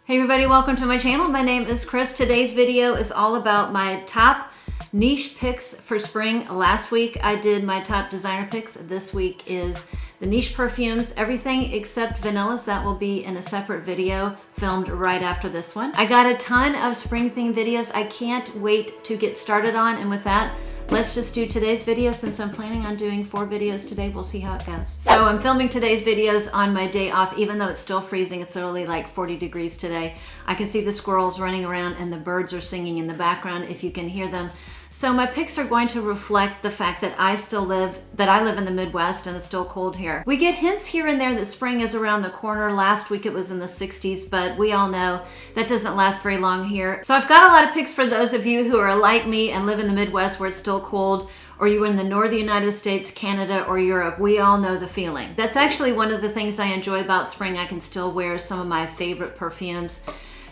Hey everybody, welcome to my channel. My name is Chris. Today's video is all about my top niche picks for spring. Last week I did my top designer picks. This week is the niche perfumes, everything except vanillas. That will be in a separate video filmed right after this one. I got a ton of spring themed videos I can't wait to get started on, and with that, let's just do today's video. Since I'm planning on doing 4 videos today, we'll see how it goes. So I'm filming today's videos on my day off, even though it's still freezing. It's literally like 40 degrees today. I can see the squirrels running around and the birds are singing in the background if you can hear them. So my picks are going to reflect the fact that I live in the Midwest and it's still cold here. We get hints here and there that spring is around the corner. Last week it was in the 60s, but we all know that doesn't last very long here. So I've got a lot of picks for those of you who are like me and live in the Midwest where it's still cold, or you're in the northern United States, Canada, or Europe. We all know the feeling. That's actually one of the things I enjoy about spring. I can still wear some of my favorite perfumes.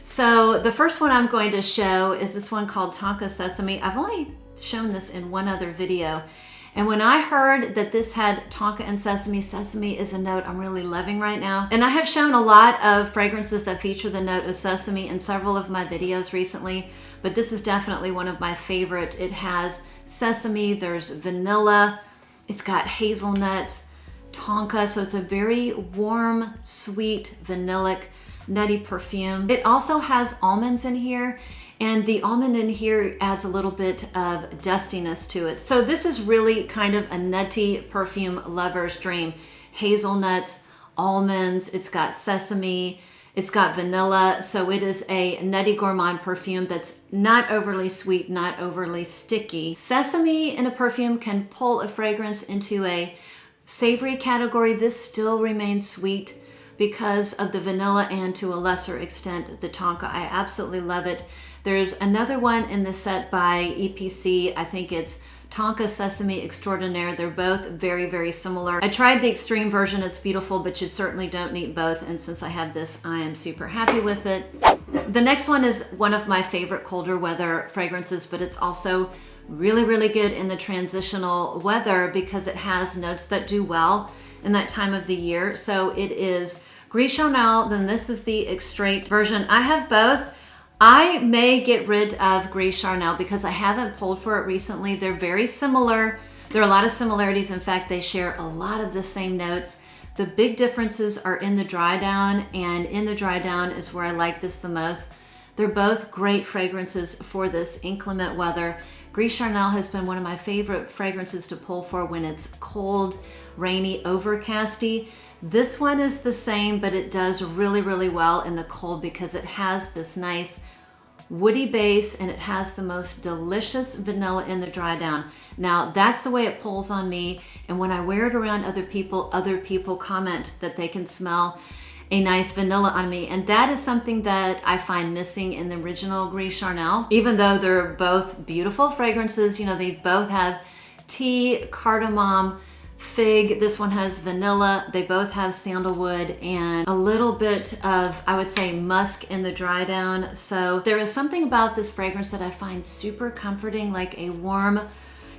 So the first one I'm going to show is this one called Tonka Sesame. I've only shown this in one other video. And when I heard that this had Tonka and sesame, sesame is a note I'm really loving right now. And I have shown a lot of fragrances that feature the note of sesame in several of my videos recently, but this is definitely one of my favorites. It has sesame, there's vanilla, it's got hazelnut, tonka, so it's a very warm, sweet, vanillic, nutty perfume. It also has almonds in here, and the almond in here adds a little bit of dustiness to it. So this is really kind of a nutty perfume lover's dream. Hazelnuts, almonds, it's got sesame, it's got vanilla, so it is a nutty gourmand perfume that's not overly sweet, not overly sticky. Sesame in a perfume can pull a fragrance into a savory category. This still remains sweet because of the vanilla and to a lesser extent the tonka. I absolutely love it. There's another one in the set by EPC. I think it's Tonka Sesame Extraordinaire. They're both very, very similar. I tried the extreme version. It's beautiful, but you certainly don't need both. And since I have this, I am super happy with it. The next one is one of my favorite colder weather fragrances, but it's also really, really good in the transitional weather because it has notes that do well in that time of the year. So it is Gris Charnel, then this is the Extrait version. I have both. I may get rid of Gris Charnel because I haven't pulled for it recently. They're very similar. There are a lot of similarities. In fact, they share a lot of the same notes. The big differences are in the dry down, and in the dry down is where I like this the most. They're both great fragrances for this inclement weather. Gris Charnel has been one of my favorite fragrances to pull for when it's cold, rainy, overcasty. This one is the same, but it does really, really well in the cold because it has this nice woody base and it has the most delicious vanilla in the dry down. Now, that's the way it pulls on me, and when I wear it around other people comment that they can smell a nice vanilla on me, and that is something that I find missing in the original Gris Charnel. Even though they're both beautiful fragrances, you know, they both have tea, cardamom, fig. This one has vanilla. They both have sandalwood and a little bit of, I would say, musk in the dry down. So there is something about this fragrance that I find super comforting, like a warm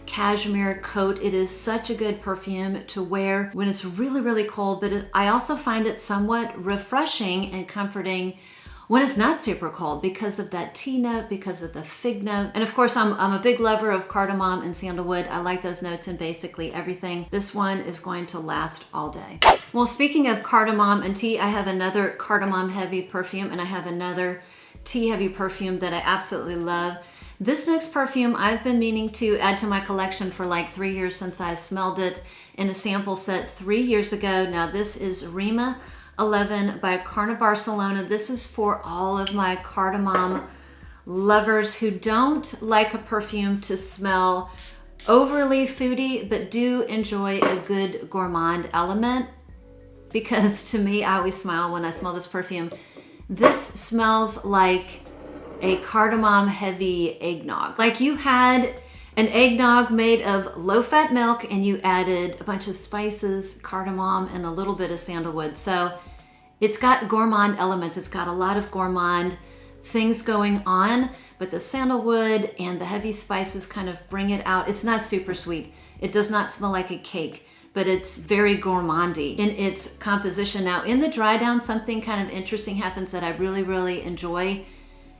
cashmere coat. It is such a good perfume to wear when it's really, really cold, but I also find it somewhat refreshing and comforting when it's not super cold because of that tea note, because of the fig note. And of course, I'm a big lover of cardamom and sandalwood. I like those notes in basically everything. This one is going to last all day. Well, speaking of cardamom and tea, I have another cardamom heavy perfume, and I have another tea heavy perfume that I absolutely love. This next perfume I've been meaning to add to my collection for like 3 years since I smelled it in a sample set 3 years ago. Now this is Rima XI by Carna Barcelona. This is for all of my cardamom lovers who don't like a perfume to smell overly foodie, but do enjoy a good gourmand element. Because to me, I always smile when I smell this perfume. This smells like a cardamom heavy eggnog. Like you had an eggnog made of low-fat milk and you added a bunch of spices, cardamom, and a little bit of sandalwood. So it's got gourmand elements. It's got a lot of gourmand things going on, but the sandalwood and the heavy spices kind of bring it out. It's not super sweet. It does not smell like a cake, but it's very gourmandy in its composition. Now in the dry down, something kind of interesting happens that I really, really enjoy.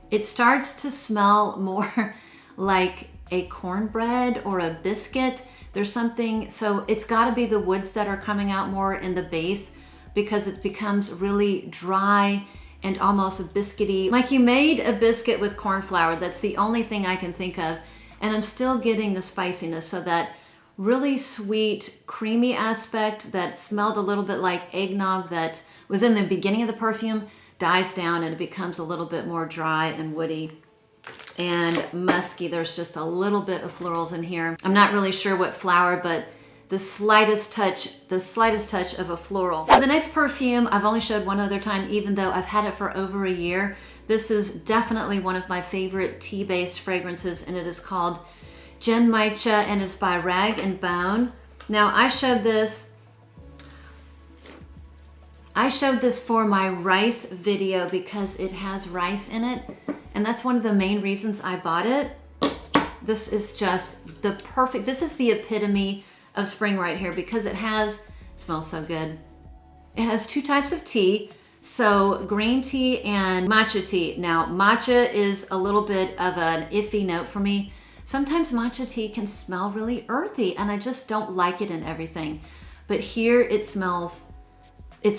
It starts to smell more like a cornbread or a biscuit. There's something, so it's gotta be the woods that are coming out more in the base, because it becomes really dry and almost biscuity. Like you made a biscuit with corn flour. That's the only thing I can think of. And I'm still getting the spiciness. So that really sweet, creamy aspect that smelled a little bit like eggnog that was in the beginning of the perfume dies down and it becomes a little bit more dry and woody and musky. There's just a little bit of florals in here. I'm not really sure what flower, but the slightest touch of a floral. So the next perfume I've only showed one other time, even though I've had it for over a year. This is definitely one of my favorite tea-based fragrances, and it is called Genmaicha, and it's by Rag & Bone. Now I showed this for my rice video because it has rice in it, and that's one of the main reasons I bought it. This is just the perfect, this is the epitome of spring right here, because it smells so good. It has two types of tea, so green tea and matcha tea. Now matcha is a little bit of an iffy note for me. Sometimes matcha tea can smell really earthy and I just don't like it in everything. But here it's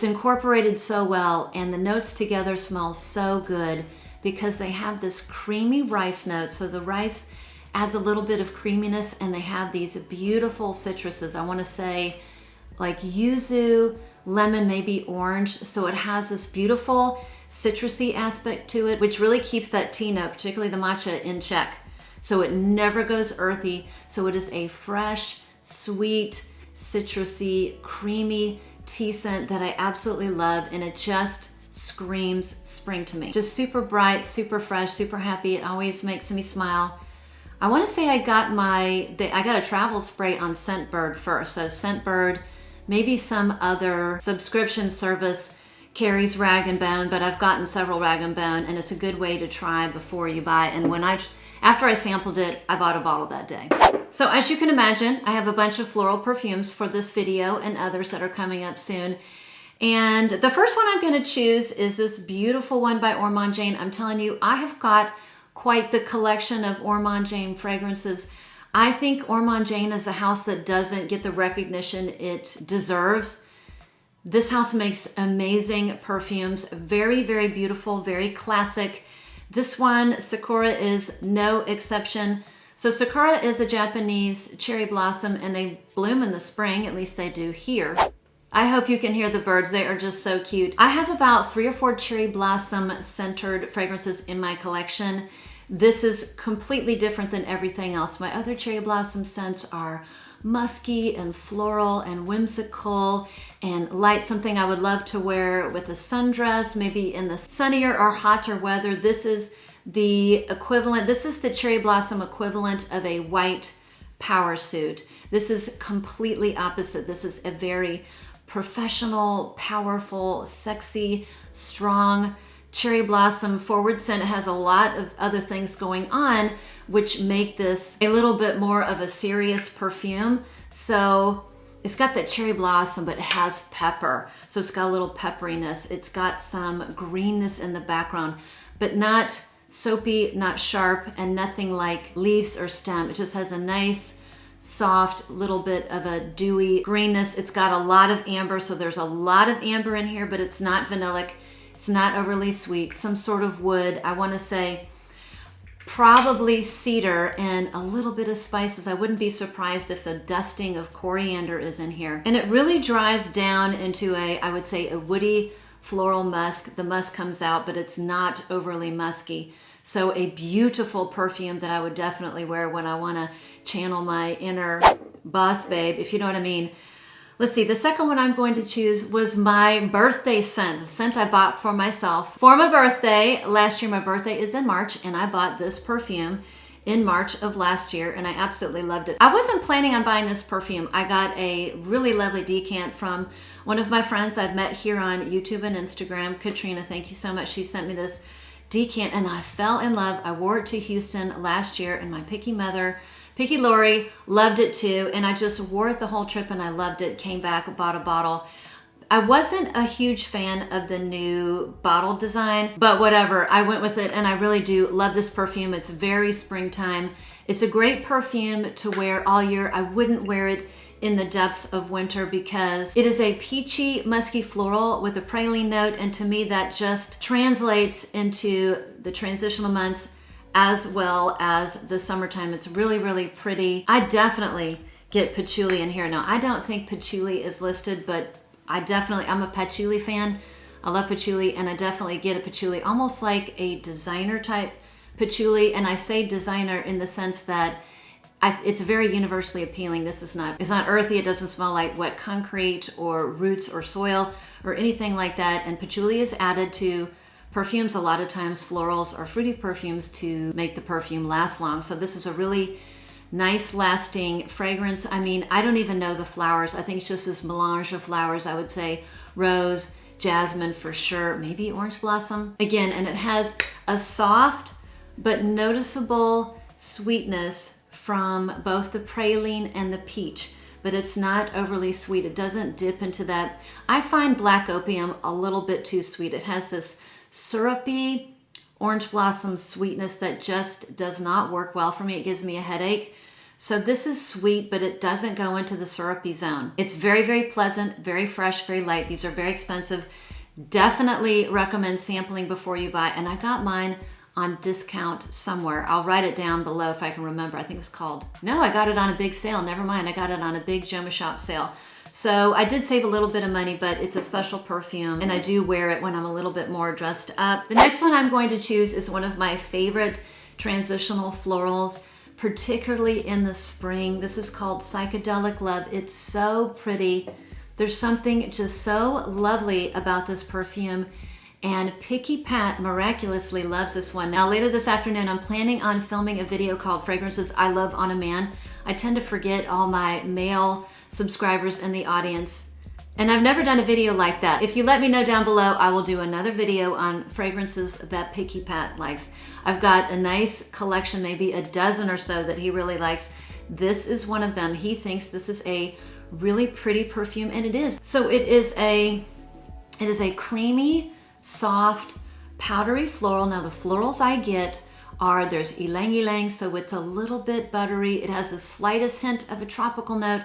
incorporated so well, and the notes together smell so good because they have this creamy rice note. So the rice adds a little bit of creaminess, and they have these beautiful citruses. I want to say like yuzu, lemon, maybe orange. So it has this beautiful citrusy aspect to it, which really keeps that tea note, particularly the matcha, in check. So it never goes earthy. So it is a fresh, sweet, citrusy, creamy tea scent that I absolutely love, and it just screams spring to me. Just super bright, super fresh, super happy. It always makes me smile. I want to say I got a travel spray on Scentbird first. So Scentbird, maybe some other subscription service carries Rag & Bone, but I've gotten several Rag & Bone, and it's a good way to try before you buy. And after I sampled it, I bought a bottle that day. So as you can imagine, I have a bunch of floral perfumes for this video and others that are coming up soon. And the first one I'm going to choose is this beautiful one by Orman Jane. I'm telling you, I have got quite the collection of Orman Jane fragrances. I think Orman Jane is a house that doesn't get the recognition it deserves. This house makes amazing perfumes, very, very beautiful, very classic. This one, Sakura, is no exception. So Sakura is a Japanese cherry blossom, and they bloom in the spring, at least they do here. I hope you can hear the birds. They are just so cute. I have about 3 or 4 cherry blossom centered fragrances in my collection. This is completely different than everything else. My other cherry blossom scents are musky and floral and whimsical and light, something I would love to wear with a sundress, maybe in the sunnier or hotter weather. This is the equivalent, this is the cherry blossom equivalent of a white power suit. This is completely opposite. This is a very professional, powerful, sexy, strong cherry blossom forward scent. It has a lot of other things going on which make this a little bit more of a serious perfume. So it's got that cherry blossom, but it has pepper. So it's got a little pepperiness. It's got some greenness in the background, but not soapy, not sharp, and nothing like leaves or stem. It just has a nice, soft, little bit of a dewy greenness. It's got a lot of amber, so there's a lot of amber in here, but it's not vanillic. It's not overly sweet. Some sort of wood. I want to say probably cedar and a little bit of spices. I wouldn't be surprised if a dusting of coriander is in here. And it really dries down into I would say a woody floral musk. The musk comes out, but it's not overly musky. So a beautiful perfume that I would definitely wear when I want to channel my inner boss babe, if you know what I mean. Let's see, the second one I'm going to choose was my birthday scent, the scent I bought for myself for my birthday. Last year, my birthday is in March, and I bought this perfume in March of last year, and I absolutely loved it. I wasn't planning on buying this perfume. I got a really lovely decant from one of my friends I've met here on YouTube and Instagram. Katrina, thank you so much. She sent me this decant, and I fell in love. I wore it to Houston last year, and my picky mother Picky Lori, loved it too, and I just wore it the whole trip and I loved it. Came back, bought a bottle. I wasn't a huge fan of the new bottle design, but whatever, I went with it and I really do love this perfume. It's very springtime. It's a great perfume to wear all year. I wouldn't wear it in the depths of winter because it is a peachy, musky floral with a praline note, and to me that just translates into the transitional months as well as the summertime. It's really, really pretty. I definitely get patchouli in here. Now, I don't think patchouli is listed, but I'm a patchouli fan. I love patchouli, and I definitely get a patchouli, almost like a designer type patchouli. And I say designer in the sense that it's very universally appealing. It's not earthy. It doesn't smell like wet concrete or roots or soil or anything like that. And patchouli is added to perfumes a lot of times, florals or fruity perfumes, to make the perfume last long. So this is a really nice lasting fragrance. I mean, I don't even know the flowers. I think it's just this melange of flowers. I would say rose, jasmine for sure, maybe orange blossom. Again, and it has a soft but noticeable sweetness from both the praline and the peach, but it's not overly sweet. It doesn't dip into that. I find black opium a little bit too sweet. It has this syrupy orange blossom sweetness that just does not work well for me. It gives me a headache. So this is sweet, but it doesn't go into the syrupy zone. It's very, very pleasant, very fresh, very light. These are very expensive. Definitely recommend sampling before you buy. And I got mine on discount somewhere. I'll write it down below if I can remember. I think it was called, no, I got it on a big sale. Never mind, I got it on a big Genmaicha shop sale. So I did save a little bit of money, but it's a special perfume and I do wear it when I'm a little bit more dressed up. The next one I'm going to choose is one of my favorite transitional florals, particularly in the spring. This is called Psychedelic Love. It's so pretty. There's something just so lovely about this perfume. And Picky Pat miraculously loves this one. Now later this afternoon, I'm planning on filming a video called Fragrances I Love on a Man. I tend to forget all my male subscribers in the audience, and I've never done a video like that. If you let me know down below, I will do another video on fragrances that Picky Pat likes. I've got a nice collection, maybe a dozen or so that he really likes. This is one of them. He thinks this is a really pretty perfume, and it is. So it is a creamy, soft, powdery floral. Now the florals I get are, there's ylang ylang, so it's a little bit buttery. It has the slightest hint of a tropical note,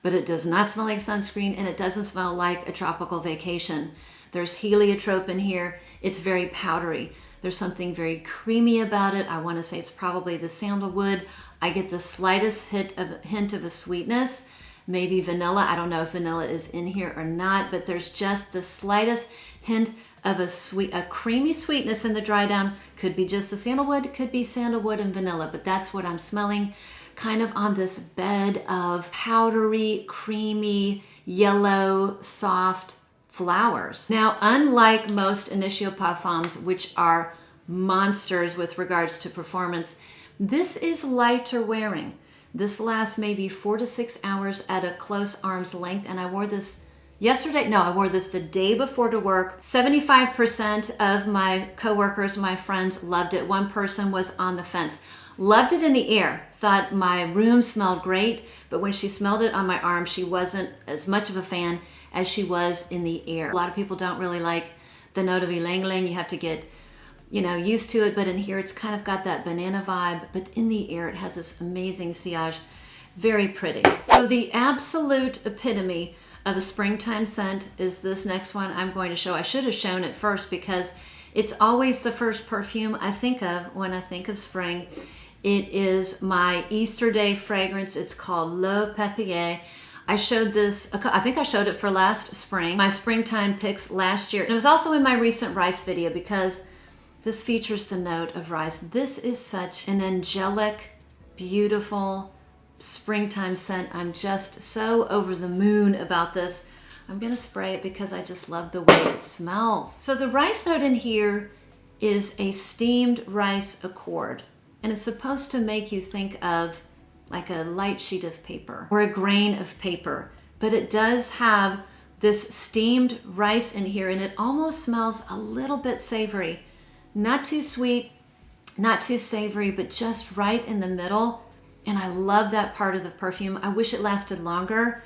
but it does not smell like sunscreen, and it doesn't smell like a tropical vacation. There's heliotrope in here. It's very powdery. There's something very creamy about it. I want to say it's probably the sandalwood. I get the slightest hint of a sweetness, maybe vanilla. I don't know if vanilla is in here or not, but there's just the slightest hint of a creamy sweetness in the dry down. Could be just the sandalwood, could be sandalwood and vanilla, but that's what I'm smelling, kind of on this bed of powdery, creamy, yellow, soft flowers. Now, unlike most Initio Parfums, which are monsters with regards to performance, this is lighter wearing. This lasts maybe 4 to 6 hours at a close arm's length, and I wore this yesterday. No, I wore this the day before to work. 75% of my coworkers, my friends, loved it. One person was on the fence. Loved it in the air. Thought my room smelled great, but when she smelled it on my arm, she wasn't as much of a fan as she was in the air. A lot of people don't really like the note of ylang ylang. You have to get, used to it, but in here it's kind of got that banana vibe, but in the air it has this amazing sillage. Very pretty. So the absolute epitome of a springtime scent is this next one I'm going to show. I should have shown it first because it's always the first perfume I think of when I think of spring. It is my Easter Day fragrance. It's called Le Papier. I showed this, I think I showed it for last spring, my springtime picks last year. And it was also in my recent rice video because this features the note of rice. This is such an angelic, beautiful springtime scent. I'm just so over the moon about this. I'm gonna spray it because I just love the way it smells. So the rice note in here is a steamed rice accord, and it's supposed to make you think of like a light sheet of paper or a grain of paper, but it does have this steamed rice in here, and it almost smells a little bit savory. Not too sweet, not too savory, but just right in the middle. And I love that part of the perfume. I wish it lasted longer.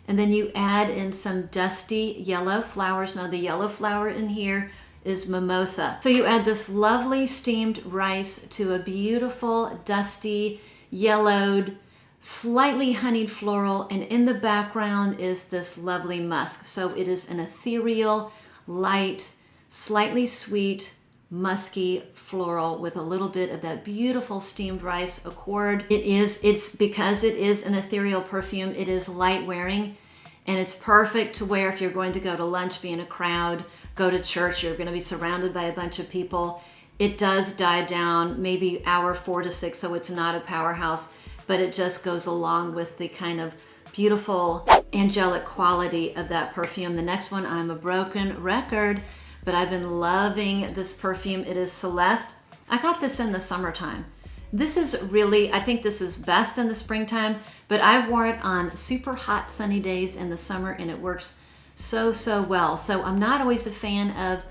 And then you add in some dusty yellow flowers. Now the yellow flower in here is mimosa. So you add this lovely steamed rice to a beautiful, dusty, yellowed, slightly honeyed floral, and in the background is this lovely musk. So it is an ethereal, light, slightly sweet, musky floral with a little bit of that beautiful steamed rice accord. It's because it is an ethereal perfume, it is light wearing, and it's perfect to wear if you're going to go to lunch, be in a crowd, go to church, you're going to be surrounded by a bunch of people. It does die down maybe hour 4 to 6, so it's not a powerhouse, but it just goes along with the kind of beautiful angelic quality of that perfume. The next one, I'm a broken record, but I've been loving this perfume. It is Celeste. I got this in the summertime. This is really, I think this is best in the springtime, but I've worn it on super hot sunny days in the summer and it works so well. So I'm not always a fan of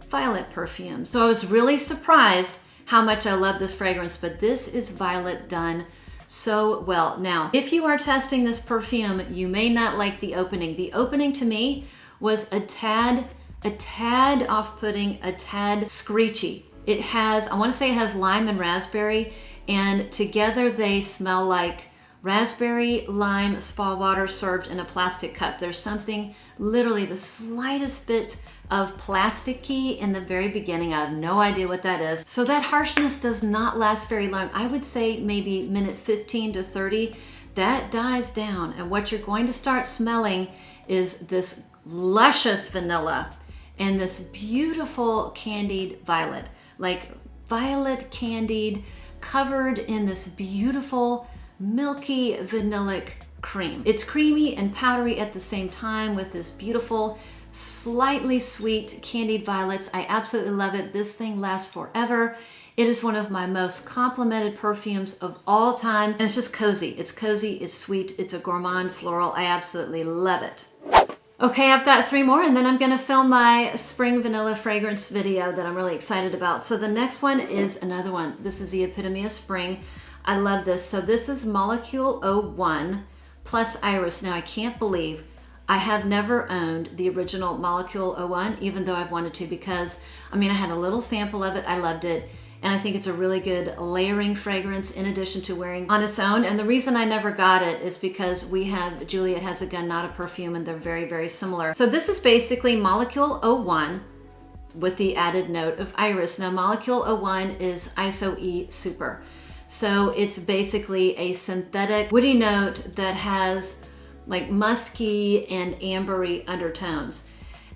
violet perfumes. So I was really surprised how much I love this fragrance, but this is violet done so well. Now, if you are testing this perfume, you may not like the opening. The opening to me was a tad off-putting, a tad screechy. It has, I want to say it has lime and raspberry, and together they smell like raspberry, lime, spa water served in a plastic cup. There's something, literally the slightest bit of plasticky in the very beginning. I have no idea what that is. So that harshness does not last very long. I would say maybe minute 15 to 30, that dies down. And what you're going to start smelling is this luscious vanilla and this beautiful candied violet, like violet candied, covered in this beautiful milky vanillic cream. It's creamy and powdery at the same time with this beautiful, slightly sweet candied violets. I absolutely love it. This thing lasts forever. It is one of my most complimented perfumes of all time. And it's just cozy. It's cozy, it's sweet, it's a gourmand floral. I absolutely love it. Okay, I've got 3 more and then I'm gonna film my spring vanilla fragrance video that I'm really excited about. So the next one is another one. This is the epitome of spring. I love this. So this is Molecule 01 plus Iris. Now I can't believe I have never owned the original Molecule 01, even though I've wanted to, because I mean, I had a little sample of it, I loved it. And I think it's a really good layering fragrance in addition to wearing on its own. And the reason I never got it is because we have Juliet Has a Gun, Not a Perfume, and they're very similar. So this is basically Molecule 01 with the added note of Iris. Now Molecule 01 is ISO E Super. So it's basically a synthetic woody note that has like musky and ambery undertones.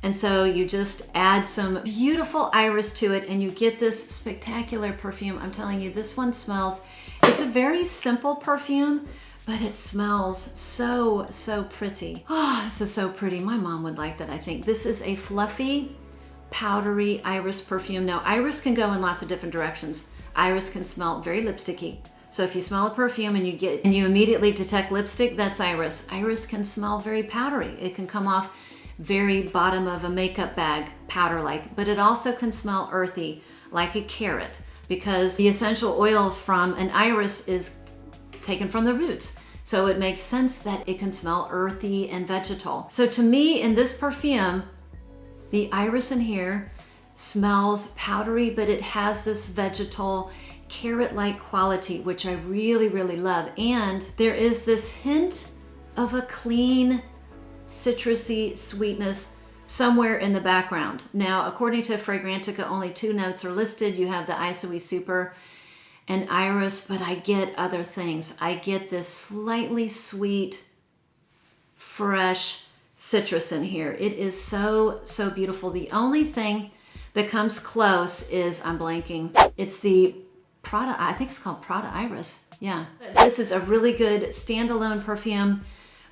And so you just add some beautiful iris to it and you get this spectacular perfume. I'm telling you, this one smells, it's a very simple perfume, but it smells so pretty. Oh, this is so pretty. My mom would like that, I think. This is a fluffy, powdery iris perfume. Now, iris can go in lots of different directions. Iris can smell very lipsticky. So if you smell a perfume and you immediately detect lipstick, that's iris. Iris can smell very powdery. It can come off very bottom of a makeup bag, powder-like, but it also can smell earthy, like a carrot, because the essential oils from an iris is taken from the roots. So it makes sense that it can smell earthy and vegetal. So to me, in this perfume, the iris in here smells powdery, but it has this vegetal, carrot-like quality, which I really love. And there is this hint of a clean, citrusy sweetness somewhere in the background. Now, according to Fragrantica, only 2 notes are listed. You have the ISO E Super and Iris, but I get other things. I get this slightly sweet, fresh citrus in here. It is so beautiful. The only thing that comes close is, I'm blanking, it's the Prada, I think it's called Prada Iris. Yeah. This is a really good standalone perfume.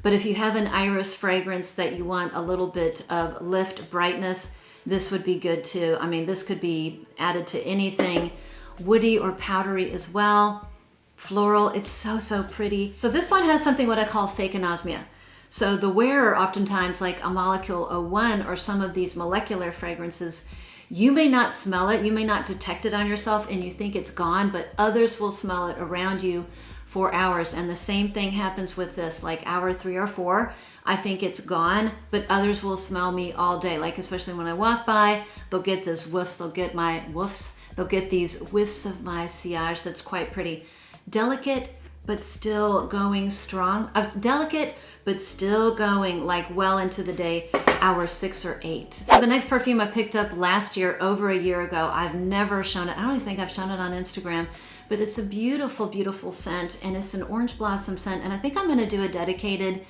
But if you have an iris fragrance that you want a little bit of lift, brightness, this would be good too. I mean, this could be added to anything woody or powdery as well. Floral, it's so pretty. So this one has something what I call fake anosmia. So the wearer oftentimes, like a Molecule 01 or some of these molecular fragrances, you may not smell it, you may not detect it on yourself and you think it's gone, but others will smell it around you 4 hours. And the same thing happens with this, like hour 3 or 4, I think it's gone, but others will smell me all day. Like especially when I walk by, they'll get this whiffs, they'll get my woofs, they'll get these whiffs of my sillage that's quite pretty. Delicate, but still going strong. Delicate, but still going like well into the day, hour 6 or 8. So the next perfume I picked up last year, over a year ago. I've never shown it. I don't even think I've shown it on Instagram, but it's a beautiful, beautiful scent, and it's an orange blossom scent. And I think I'm gonna do a dedicated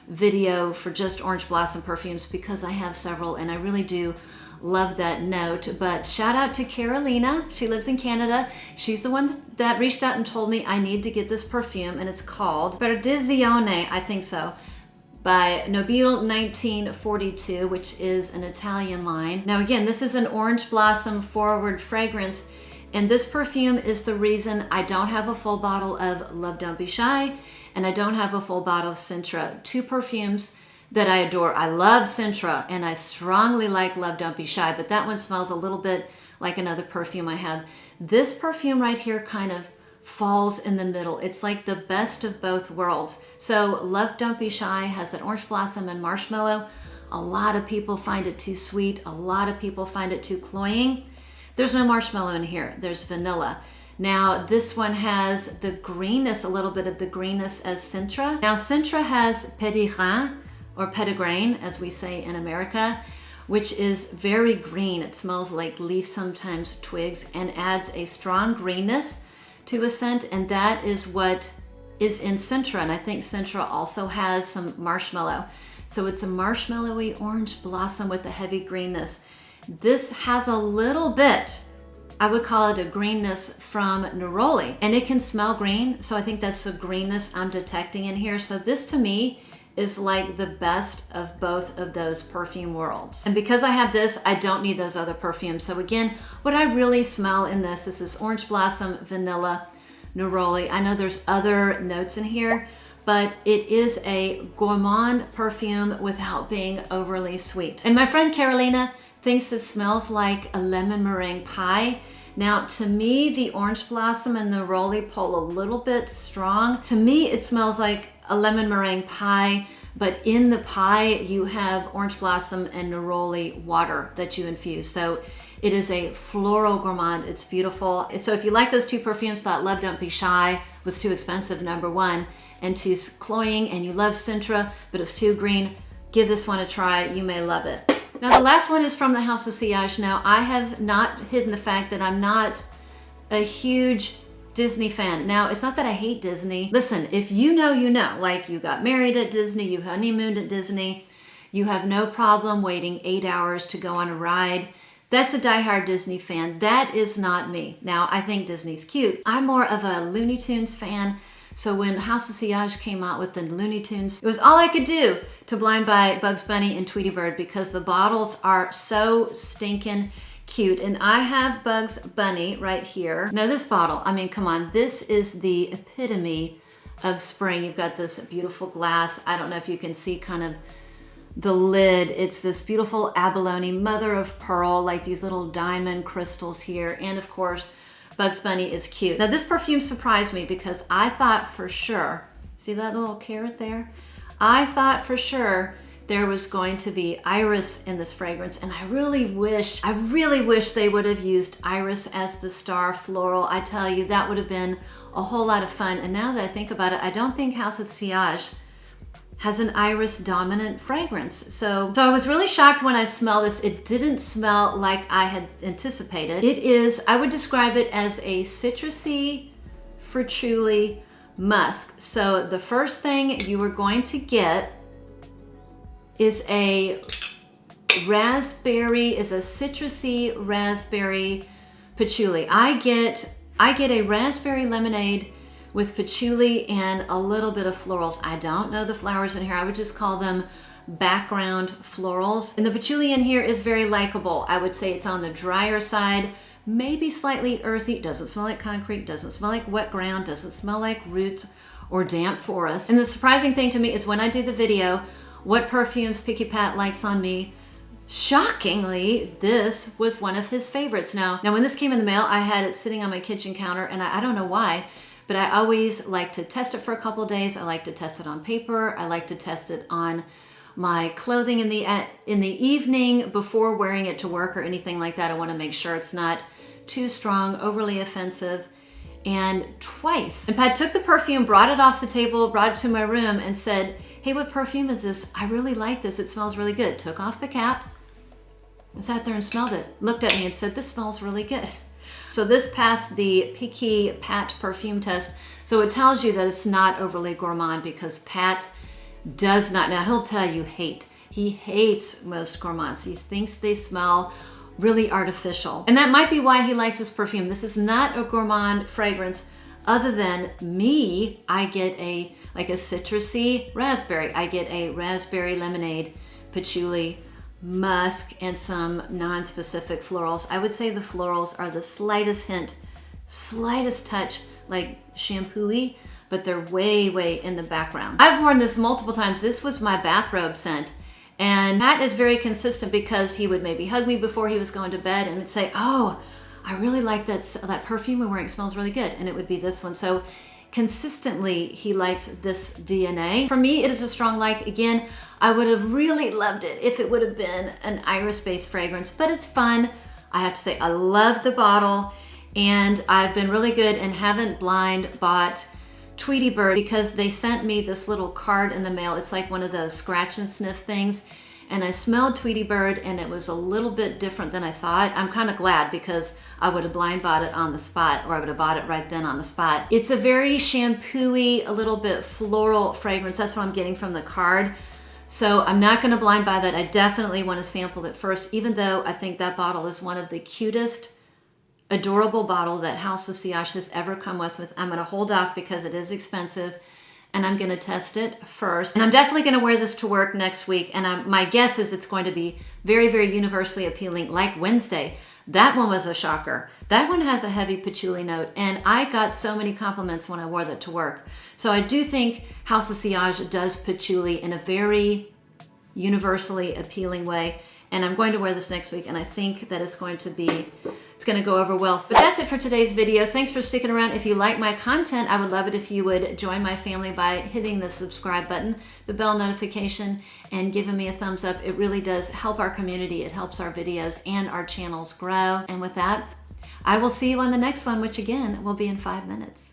video for just orange blossom perfumes because I have several and I really do love that note. But shout out to Carolina. She lives in Canada. She's the one that reached out and told me I need to get this perfume, and it's called Perdizione, I think so, by Nobile 1942, which is an Italian line. Now again, this is an orange blossom forward fragrance, and this perfume is the reason I don't have a full bottle of Love Don't Be Shy, and I don't have a full bottle of Sintra, two perfumes that I adore. I love Sintra, and I strongly like Love Don't Be Shy, but that one smells a little bit like another perfume I have. This perfume right here kind of falls in the middle. It's like the best of both worlds. So Love Don't Be Shy has that orange blossom and marshmallow. A lot of people find it too sweet. A lot of people find it too cloying. There's no marshmallow in here. There's vanilla. Now this one has the greenness, a little bit of the greenness as Sintra. Now Sintra has Perion, or petitgrain, as we say in America, which is very green. It smells like leaves, sometimes twigs, and adds a strong greenness to a scent, and that is what is in Sintra. And I think Sintra also has some marshmallow. So it's a marshmallowy orange blossom with a heavy greenness. This has a little bit, I would call it a greenness from neroli, and it can smell green. So I think that's the greenness I'm detecting in here. So this to me is like the best of both of those perfume worlds. And because I have this, I don't need those other perfumes. So again, what I really smell in this is orange blossom, vanilla, neroli. I know there's other notes in here, but it is a gourmand perfume without being overly sweet. And my friend Carolina thinks it smells like a lemon meringue pie. Now, to me, the orange blossom and the neroli pull a little bit strong. To me, it smells like a lemon meringue pie, but in the pie, you have orange blossom and neroli water that you infuse. So it is a floral gourmand. It's beautiful. So if you like those two perfumes, thought Love Don't Be Shy was too expensive, number one, and too cloying, and you love Sintra, but it was too green, give this one a try. You may love it. Now, the last one is from the House of Sillage. Now, I have not hidden the fact that I'm not a huge Disney fan. Now, it's not that I hate Disney. Listen, if you know, you know. Like, you got married at Disney, you honeymooned at Disney, you have no problem waiting 8 hours to go on a ride. That's a diehard Disney fan. That is not me. Now, I think Disney's cute. I'm more of a Looney Tunes fan. So when House of Sillage came out with the Looney Tunes, it was all I could do to blind buy Bugs Bunny and Tweety Bird because the bottles are so stinking cute. And I have Bugs Bunny right here. Now this bottle, I mean, come on, this is the epitome of spring. You've got this beautiful glass. I don't know if you can see kind of the lid. It's this beautiful abalone, mother of pearl, like these little diamond crystals here. And of course, Bugs Bunny is cute. Now this perfume surprised me because I thought for sure, see that little carrot there? I thought for sure there was going to be iris in this fragrance, and I really wish they would have used iris as the star floral. I tell you, that would have been a whole lot of fun. And now that I think about it, I don't think House of Sillage has an iris dominant fragrance. So I was really shocked when I smelled this. It didn't smell like I had anticipated. It is, I would describe it as a citrusy, patchouli musk. So the first thing you are going to get is a citrusy raspberry patchouli. I get a raspberry lemonade with patchouli and a little bit of florals. I don't know the flowers in here. I would just call them background florals. And the patchouli in here is very likable. I would say it's on the drier side, maybe slightly earthy. Doesn't smell like concrete, doesn't smell like wet ground, doesn't smell like roots or damp forest. And the surprising thing to me is when I do the video, what perfumes Picky Pat likes on me, shockingly, this was one of his favorites. Now when this came in the mail, I had it sitting on my kitchen counter, and I don't know why, but I always like to test it for a couple of days. I like to test it on paper. I like to test it on my clothing in the evening before wearing it to work or anything like that. I want to make sure it's not too strong, overly offensive. And twice. And Pat took the perfume, brought it off the table, brought it to my room and said, hey, what perfume is this? I really like this. It smells really good. Took off the cap and sat there and smelled it. Looked at me and said, this smells really good. So this passed the Piqué Pat perfume test. So it tells you that it's not overly gourmand because Pat does not, now he'll tell you he hates most gourmands. He thinks they smell really artificial. And that might be why he likes this perfume. This is not a gourmand fragrance. Other than me, I get like a citrusy raspberry. I get a raspberry lemonade, patchouli, musk, and some non-specific florals. I would say the florals are the slightest hint, slightest touch, like shampoo-y, but they're way, way in the background. I've worn this multiple times. This was my bathrobe scent. And Pat is very consistent because he would maybe hug me before he was going to bed and would say, oh, I really like that perfume we're wearing. It smells really good. And it would be this one. So consistently, he likes this DNA. For me, it is a strong like. Again, I would have really loved it if it would have been an iris-based fragrance, but it's fun. I have to say, I love the bottle and I've been really good and haven't blind bought Tweety Bird because they sent me this little card in the mail. It's like one of those scratch and sniff things. And I smelled Tweety Bird and it was a little bit different than I thought. I'm kind of glad because I would have blind bought it on the spot, or I would have bought it right then on the spot. It's a very shampoo-y, a little bit floral fragrance. That's what I'm getting from the card. So I'm not going to blind buy that. I definitely want to sample it first, even though I think that bottle is one of the cutest, adorable bottle that House of Sillage has ever come with. I'm going to hold off because it is expensive and I'm going to test it first. And I'm definitely going to wear this to work next week. And my guess is it's going to be very, very universally appealing, like Wednesday. That one was a shocker. That one has a heavy patchouli note and I got so many compliments when I wore that to work. So I do think House of Sillage does patchouli in a very universally appealing way. And I'm going to wear this next week and I think that it's going to go over well. But that's it for today's video. Thanks for sticking around. If you like my content, I would love it if you would join my family by hitting the subscribe button, the bell notification, and giving me a thumbs up. It really does help our community. It helps our videos and our channels grow. And with that, I will see you on the next one, which again will be in 5 minutes.